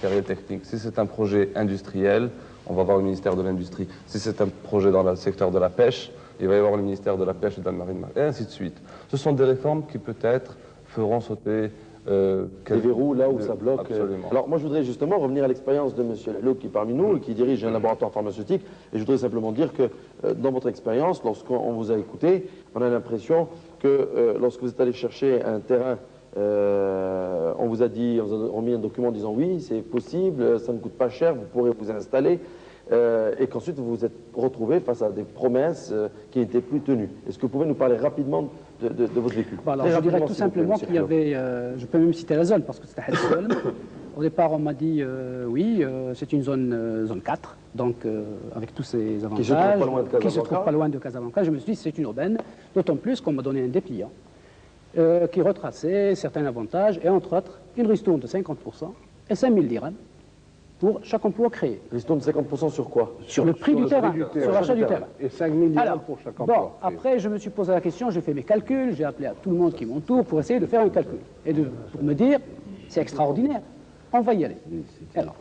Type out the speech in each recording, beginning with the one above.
carrière technique. Si c'est un projet industriel, on va voir le ministère de l'Industrie. Si c'est un projet dans le secteur de la pêche, il va y avoir le ministère de la Pêche et de la Marine, et ainsi de suite. Ce sont des réformes qui peut-être feront sauter des verrous là où ça bloque. Absolument. Alors moi je voudrais justement revenir à l'expérience de M. Lalo qui est parmi nous et qui dirige un laboratoire pharmaceutique. Et je voudrais simplement dire que dans votre expérience, lorsqu'on vous a écouté, on a l'impression que lorsque vous êtes allé chercher un terrain, on vous a dit, on vous a remis un document disant oui, c'est possible, ça ne coûte pas cher, vous pourrez vous installer. Et qu'ensuite vous vous êtes retrouvé face à des promesses qui n'étaient plus tenues. Est-ce que vous pouvez nous parler rapidement de votre vécu? Alors, je dirais tout simplement qu'il y avait, je peux même citer la zone parce que c'était à Helsholm. Au départ, on m'a dit oui, c'est une zone 4, donc avec tous ses avantages, qui se trouve pas loin de Casablanca. Je me suis dit c'est une aubaine, d'autant plus qu'on m'a donné un dépliant qui retraçait certains avantages et entre autres une ristourne de 50% et 5000 dirhams pour chaque emploi créé. Ristourne de 50% sur quoi? Sur le prix du terrain, sur l'achat du terrain. Et 5 000 dirhams pour chaque emploi. Bon, après, je me suis posé la question, j'ai fait mes calculs, j'ai appelé à tout le monde qui m'entoure pour essayer de faire un calcul. Et pour me dire, c'est extraordinaire, on va y aller. Alors,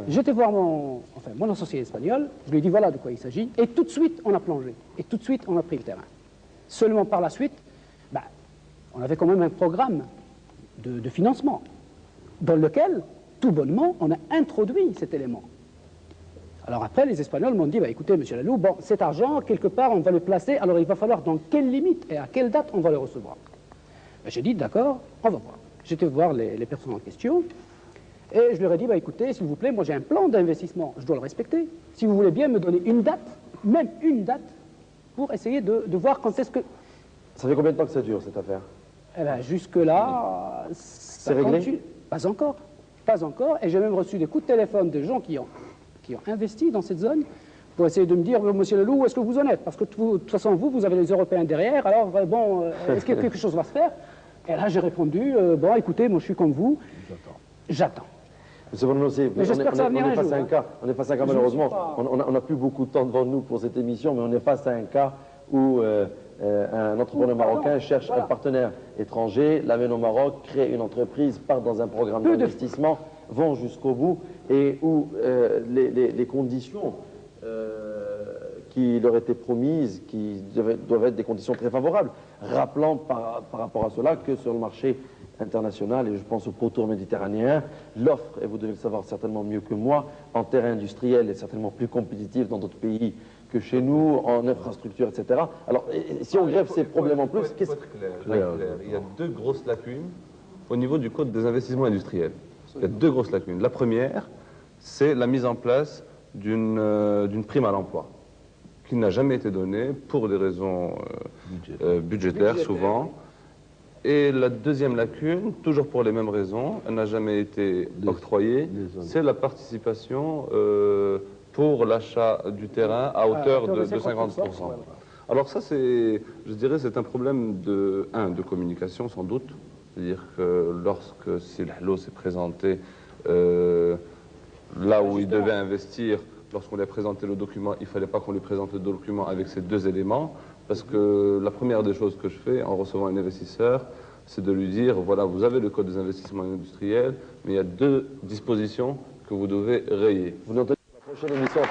j'étais voir mon associé espagnol, je lui ai dit voilà de quoi il s'agit, et tout de suite, on a plongé. Et tout de suite, on a pris le terrain. Seulement par la suite, on avait quand même un programme de financement dans lequel, tout bonnement, on a introduit cet élément. Alors après, les Espagnols m'ont dit, écoutez, monsieur Lalo, bon, cet argent, quelque part, on va le placer, alors il va falloir dans quelle limite et à quelle date on va le recevoir. J'ai dit, d'accord, on va voir. J'étais voir les personnes en question, et je leur ai dit, écoutez, s'il vous plaît, moi j'ai un plan d'investissement, je dois le respecter. Si vous voulez bien me donner une date, même une date, pour essayer de voir quand est-ce que... Ça fait combien de temps que ça dure, cette affaire? Eh bien, jusque-là, c'est réglé? Pas encore. Pas encore, et j'ai même reçu des coups de téléphone de gens qui ont investi dans cette zone pour essayer de me dire, monsieur Lalo, où est-ce que vous en êtes? Parce que de toute façon, vous avez les Européens derrière, alors bon, est-ce que quelque chose va se faire? Et là, j'ai répondu, bon, écoutez, moi je suis comme vous, j'attends. Monsieur Bononossi, on est face à un cas, malheureusement, on n'a plus beaucoup de temps devant nous pour cette émission, mais on est face à un cas où un entrepreneur marocain cherche un partenaire étranger, l'amène au Maroc, crée une entreprise, part dans un programme d'investissement, vont jusqu'au bout, et où les conditions qui leur étaient promises, qui doivent être des conditions très favorables, rappelant par rapport à cela que sur le marché international, et je pense au pourtour méditerranéen, l'offre, et vous devez le savoir certainement mieux que moi, en terrain industriel est certainement plus compétitive dans d'autres pays que chez nous, en infrastructure, etc. Alors, si on grève ces problèmes en plus... Il faut être clair. Il y a deux grosses lacunes au niveau du code des investissements industriels. Il y a deux grosses lacunes. La première, c'est la mise en place d'une prime à l'emploi, qui n'a jamais été donnée pour des raisons budgétaires, souvent. Et la deuxième lacune, toujours pour les mêmes raisons, elle n'a jamais été octroyée, c'est la participation pour l'achat du terrain à hauteur de 50%. Alors ça, je dirais, c'est un problème de communication, sans doute. C'est-à-dire que lorsque Sidi Lalo s'est présenté là où il devait investir, lorsqu'on lui a présenté le document, il ne fallait pas qu'on lui présente le document avec ces deux éléments, parce que la première des choses que je fais en recevant un investisseur, c'est de lui dire, voilà, vous avez le code des investissements industriels, mais il y a deux dispositions que vous devez rayer. Vous notez la prochaine émission,